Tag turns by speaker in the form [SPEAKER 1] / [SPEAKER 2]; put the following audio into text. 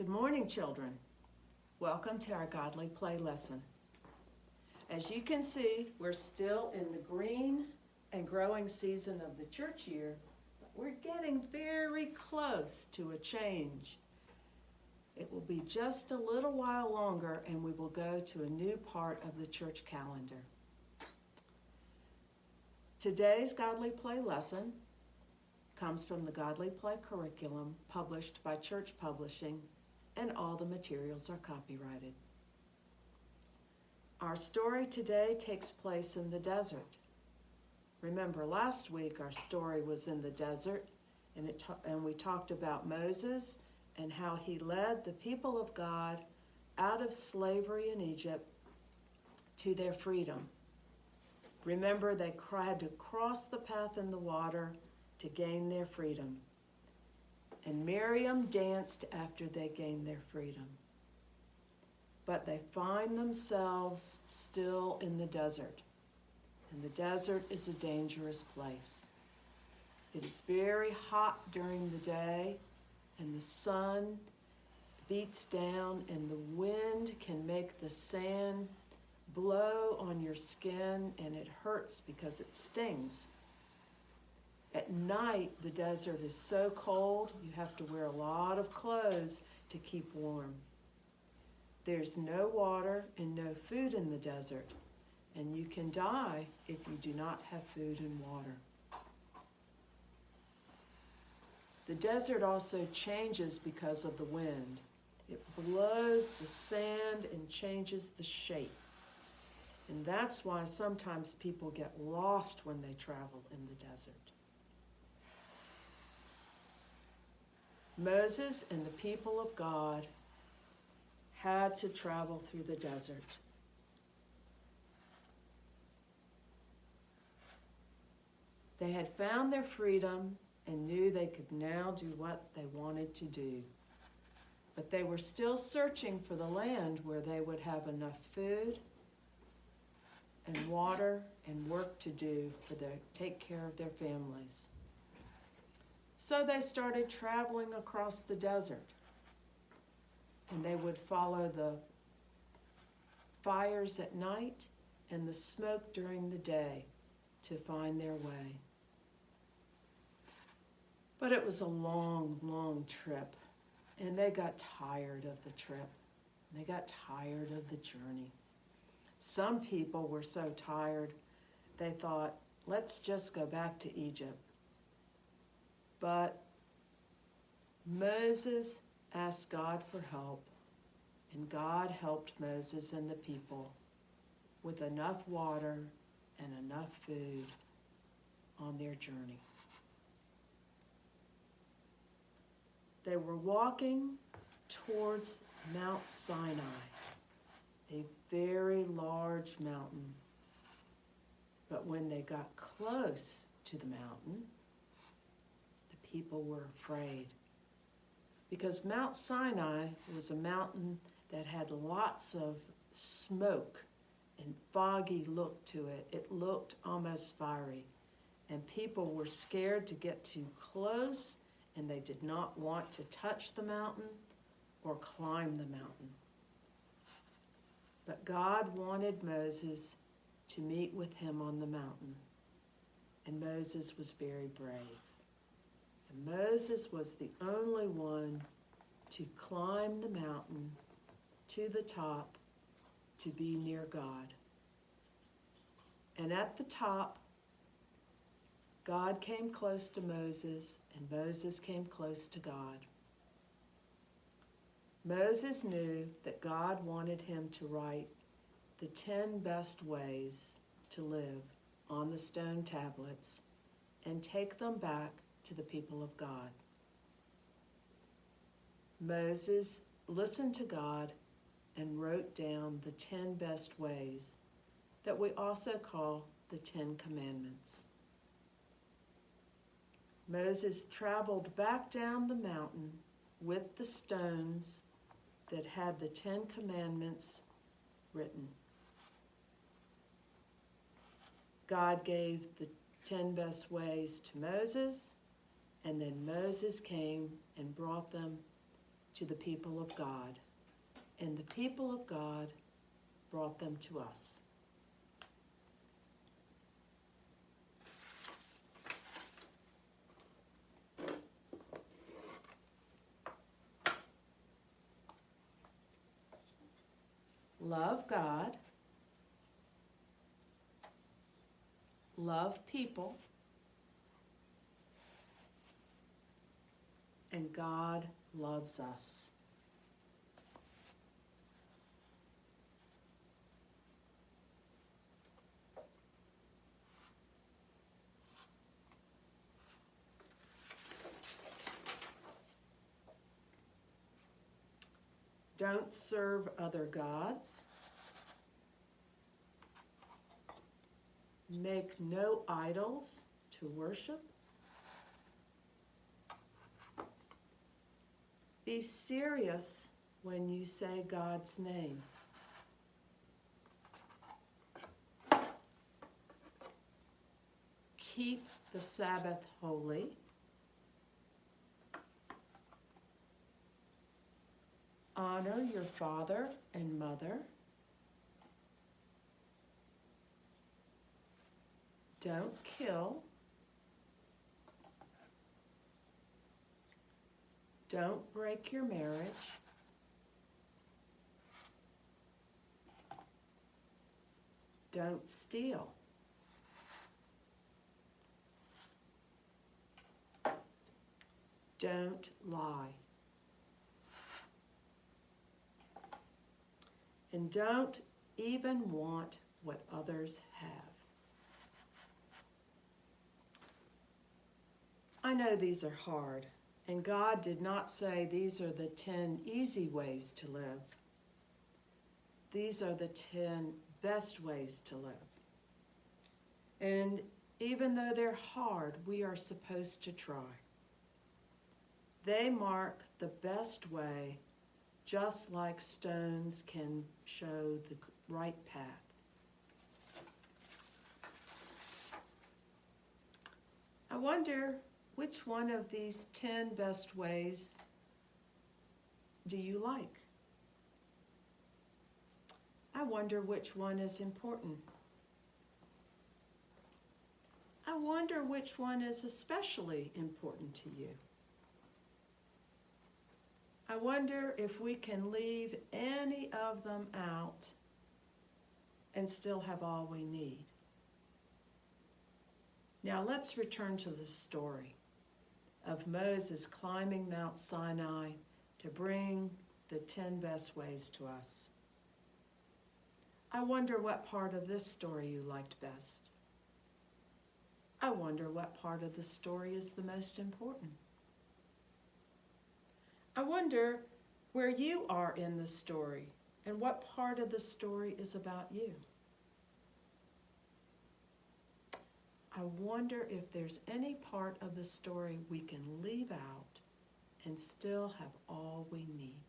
[SPEAKER 1] Good morning, children. Welcome to our Godly Play lesson. As you can see, we're still in the green and growing season of the church year, but we're getting very close to a change. It will be just a little while longer and we will go to a new part of the church calendar. Today's Godly Play lesson comes from the Godly Play curriculum published by Church Publishing, and all the materials are copyrighted. Our story today takes place in the desert. Remember, last week our story was in the desert, and we talked about Moses and how he led the people of God out of slavery in Egypt to their freedom. Remember, they had to cross the path in the water to gain their freedom. And Miriam danced after they gained their freedom. But they find themselves still in the desert. And the desert is a dangerous place. It is very hot during the day, and the sun beats down, and the wind can make the sand blow on your skin, and it hurts because it stings. At night, the desert is so cold, you have to wear a lot of clothes to keep warm. There's no water and no food in the desert, and you can die if you do not have food and water. The desert also changes because of the wind. It blows the sand and changes the shape. And that's why sometimes people get lost when they travel in the desert. Moses and the people of God had to travel through the desert. They had found their freedom and knew they could now do what they wanted to do. But they were still searching for the land where they would have enough food and water and work to do take care of their families. So they started traveling across the desert, and they would follow the fires at night and the smoke during the day to find their way. But it was a long, long trip, and they got tired of the trip. They got tired of the journey. Some people were so tired, they thought, let's just go back to Egypt. But Moses asked God for help, and God helped Moses and the people with enough water and enough food on their journey. They were walking towards Mount Sinai, a very large mountain. But when they got close to the mountain, people were afraid, because Mount Sinai was a mountain that had lots of smoke and foggy look to it. It looked almost fiery, and people were scared to get too close, and they did not want to touch the mountain or climb the mountain. But God wanted Moses to meet with him on the mountain, and Moses was very brave. And Moses was the only one to climb the mountain to the top to be near God. And at the top, God came close to Moses, and Moses came close to God. Moses knew that God wanted him to write the 10 best ways to live on the stone tablets and take them back to the people of God. Moses listened to God and wrote down the 10 best ways that we also call the 10 Commandments. Moses traveled back down the mountain with the stones that had the 10 Commandments written. God gave the 10 best ways to Moses, and then Moses came and brought them to the people of God, and the people of God brought them to us. Love God, love people, and God loves us. Don't serve other gods. Make no idols to worship. Be serious when you say God's name. Keep the Sabbath holy. Honor your father and mother. Don't kill. Don't break your marriage. Don't steal. Don't lie. And don't even want what others have. I know these are hard, and God did not say these are the 10 easy ways to live. These are the 10 best ways to live. And even though they're hard, we are supposed to try. They mark the best way, just like stones can show the right path. I wonder which one of these 10 best ways do you like? I wonder which one is important. I wonder which one is especially important to you. I wonder if we can leave any of them out and still have all we need. Now let's return to the story of Moses climbing Mount Sinai to bring the 10 best ways to us. I wonder what part of this story you liked best. I wonder what part of the story is the most important. I wonder where you are in the story and what part of the story is about you. I wonder if there's any part of the story we can leave out and still have all we need.